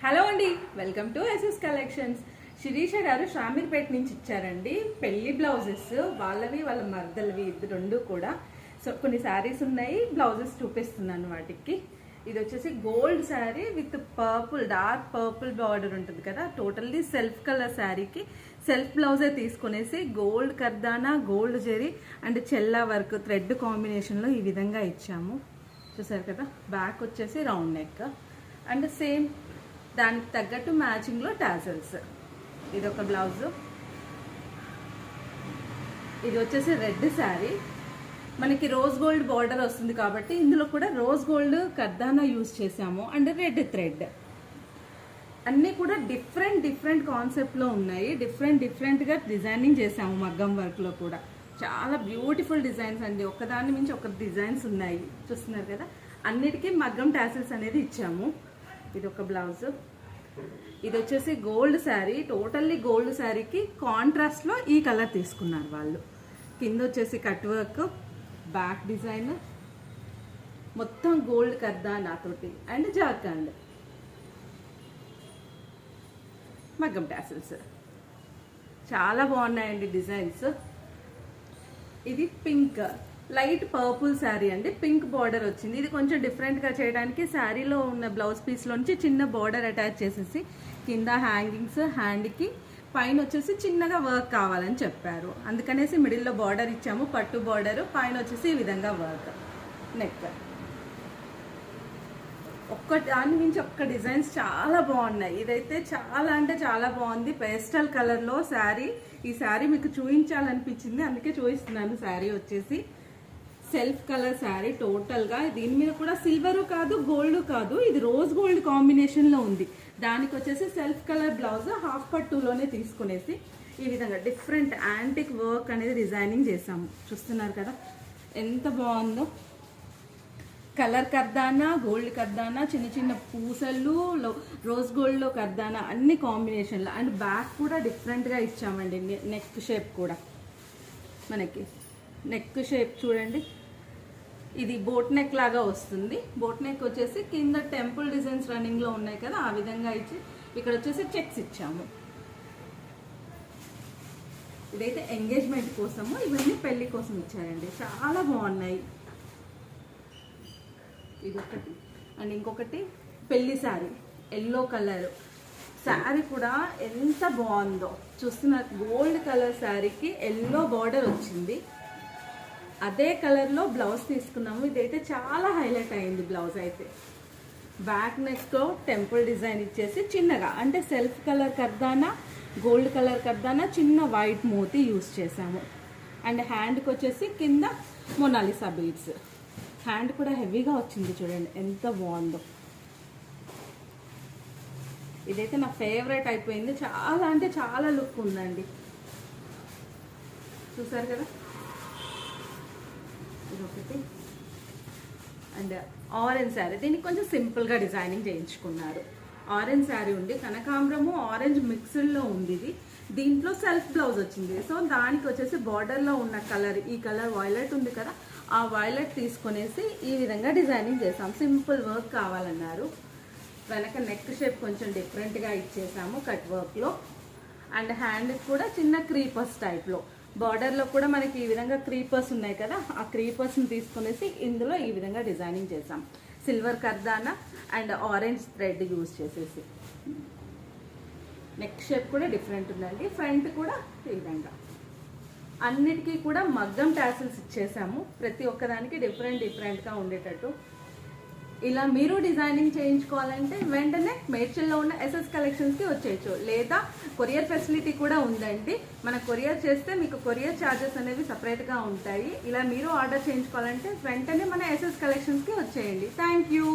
Hello అండి, welcome to SS collections. Sirisha గారు షామీర్పేట నుంచి ఇచ్చారండి పెళ్లి బ్లౌజెస్. వాళ్ళవి వాళ్ళ మర్దలవి రెండు కూడా. సో కొన్ని శారీస్ ఉన్నాయి, బ్లౌజెస్ చూపిస్తున్నాను వాటికి. ఇది వచ్చేసి gold sari with purple, dark purple border ఉంటుంది కదా, టోటల్లీ సెల్ఫ్ కలర్ శారీకి సెల్ఫ్ బ్లౌజే తీసుకునేసి గోల్డ్ కర్దానా, గోల్డ్ జెరీ అండ్ చెల్లా వర్క్ థ్రెడ్ కాంబినేషన్లో ఈ విధంగా ఇచ్చాము. చూసారు కదా, బ్యాక్ వచ్చేసి రౌండ్ నెక్ అండ్ సేమ్ దానికి తగ్గట్టు మ్యాచింగ్లో టాజల్స్. ఇది ఒక బ్లౌజు. ఇది వచ్చేసి రెడ్ శారీ, మనకి రోజ్ గోల్డ్ బార్డర్ వస్తుంది కాబట్టి ఇందులో కూడా రోజ్ గోల్డ్ కర్దానా యూజ్ చేసాము అండ్ రెడ్ థ్రెడ్. అన్నీ కూడా డిఫరెంట్ కాన్సెప్ట్లో ఉన్నాయి. డిఫరెంట్గా డిజైనింగ్ చేసాము మగ్గం వర్క్లో కూడా. చాలా బ్యూటిఫుల్ డిజైన్స్ అండి, ఒకదాని మించి ఒక డిజైన్స్ ఉన్నాయి. చూస్తున్నారు కదా, అన్నిటికీ మగ్గం టాసిల్స్ అనేది ఇచ్చాము. ఇది ఒక బ్లౌజ్. ఇది వచ్చేసి గోల్డ్ శారీ, టోటల్లీ గోల్డ్ శారీకి కాంట్రాస్ట్లో ఈ కలర్ తీసుకున్నారు వాళ్ళు. కింద వచ్చేసి కట్ వర్క్, బ్యాక్ డిజైన్ మొత్తం గోల్డ్ కర్దానా తోటి అండ్ జార్ఖండ్ మగ్గం టాసిల్స్. చాలా బాగున్నాయండి డిజైన్స్. ఇది పింక్ లైట్ పర్పుల్ శారీ అండి, పింక్ బార్డర్ వచ్చింది. ఇది కొంచెం డిఫరెంట్గా చేయడానికి శారీలో ఉన్న బ్లౌజ్ పీస్లోంచి చిన్న బార్డర్ అటాచ్ చేసేసి కింద హ్యాంగింగ్స్, హ్యాండ్కి పైన వచ్చేసి చిన్నగా వర్క్ కావాలని చెప్పారు, అందుకనేసి మిడిల్లో బార్డర్ ఇచ్చాము, పట్టు బార్డర్. పైన వచ్చేసి ఈ విధంగా వర్క్. నెక్ ఒక్క దాని నుంచి ఒక్క డిజైన్స్ చాలా బాగున్నాయి. ఇదైతే చాలా అంటే చాలా బాగుంది, పేస్టల్ కలర్లో శారీ. ఈ శారీ మీకు చూపించాలనిపించింది, అందుకే చూపిస్తున్నాను. శారీ వచ్చేసి సెల్ఫ్ కలర్ శారీ టోటల్గా. దీని మీద కూడా సిల్వరు కాదు, గోల్డ్ కాదు, ఇది రోజ్ గోల్డ్ కాంబినేషన్లో ఉంది. దానికి వచ్చేసి సెల్ఫ్ కలర్ బ్లౌజ్ హాఫ్ పట్టులోనే తీసుకునేసి ఈ విధంగా డిఫరెంట్ యాంటిక్ వర్క్ అనేది డిజైనింగ్ చేసాము. చూస్తున్నారు కదా ఎంత బాగుందో. కలర్ కర్దానా, గోల్డ్ కర్దానా, చిన్న చిన్న పూసలు, రోజ్ గోల్డ్లో కర్దానా, అన్ని కాంబినేషన్లో. అండ్ బ్యాక్ కూడా డిఫరెంట్గా ఇచ్చామండి. నెక్ షేప్ కూడా మనకి నెక్ షేప్ చూడండి, ఇది బోట్ నెక్ లాగా వస్తుంది. బోట్ నెక్ వచ్చేసి కింద టెంపుల్ డిజైన్స్ రన్నింగ్లో ఉన్నాయి కదా, ఆ విధంగా ఇచ్చి ఇక్కడ వచ్చేసి చెక్స్ ఇచ్చాము. ఇదైతే ఎంగేజ్మెంట్ కోసము, ఇవన్నీ పెళ్లి కోసం ఇచ్చారండి. చాలా బాగున్నాయి. ఇది ఒకటి అండ్ ఇంకొకటి పెళ్లి శారీ, ఎల్లో కలర్ శారీ కూడా ఎంత బాగుందో. చూస్తున్నారు, గోల్డ్ కలర్ శారీకి ఎల్లో బార్డర్ వచ్చింది. అదే కలర్లో బ్లౌజ్ తీసుకున్నాము. ఇదైతే చాలా హైలైట్ అయింది బ్లౌజ్ అయితే. బ్యాక్ నెక్లో టెంపుల్ డిజైన్ ఇచ్చేసి చిన్నగా, అంటే సెల్ఫ్ కలర్ కర్దానా, గోల్డ్ కలర్ కర్దానా, చిన్న వైట్ మోతీ యూస్ చేసాము. అండ్ హ్యాండ్కి వచ్చేసి కింద మొనాలిసా బీడ్స్. హ్యాండ్ కూడా హెవీగా వచ్చింది, చూడండి ఎంత బాగుందో. ఇదైతే నా ఫేవరెట్ అయిపోయింది, చాలా అంటే చాలా లుక్ ఉందండి. చూసారు కదా, ఇదొకటి. అండ్ ఆరెంజ్ శారీ, దీనికి కొంచెం సింపుల్గా డిజైనింగ్ చేయించుకున్నారు. ఆరెంజ్ శారీ ఉంది, కనకాంబరము ఆరెంజ్ మిక్స్డ్లో ఉంది. ఇది దీంట్లో సెల్ఫ్ బ్లౌజ్ వచ్చింది. సో దానికి వచ్చేసి బార్డర్లో ఉన్న కలర్, ఈ కలర్ వైలెట్ ఉంది కదా, ఆ వైలెట్ తీసుకునేసి ఈ విధంగా డిజైనింగ్ చేసాం. సింపుల్ వర్క్ కావాలన్నారు. వెనక నెక్ షేప్ కొంచెం డిఫరెంట్గా ఇచ్చేసాము కట్ వర్క్లో. అండ్ హ్యాండ్కి కూడా చిన్న క్రీపర్స్ టైప్లో, బార్డర్లో కూడా మనకి ఈ విధంగా క్రీపర్స్ ఉన్నాయి కదా, ఆ క్రీపర్స్ని తీసుకునేసి ఇందులో ఈ విధంగా డిజైనింగ్ చేసాం. సిల్వర్ కర్దానా అండ్ ఆరెంజ్ థ్రెడ్ యూజ్ చేసేసి. నెక్ షేప్ కూడా డిఫరెంట్ ఉందండి. ఫ్రంట్ కూడా ఈ విధంగా. అన్నిటికీ కూడా మగ్గం టాసిల్స్ ఇచ్చేసాము, ప్రతి ఒక్కదానికి డిఫరెంట్గా ఉండేటట్టు. ఇలా మీరు డిజైనింగ్ చేయించుకోవాలంటే వెంటనే మేడ్చల్లో ఉన్న ఎస్ఎస్ కలెక్షన్స్కి వచ్చేయచ్చు, లేదా కొరియర్ ఫెసిలిటీ కూడా ఉందండి. మన కొరియర్ చేస్తే మీకు కొరియర్ ఛార్జెస్ అనేవి సపరేట్గా ఉంటాయి. ఇలా మీరు ఆర్డర్ చేయించుకోవాలంటే వెంటనే మన ఎస్ఎస్ కలెక్షన్స్కి వచ్చేయండి. Thank you.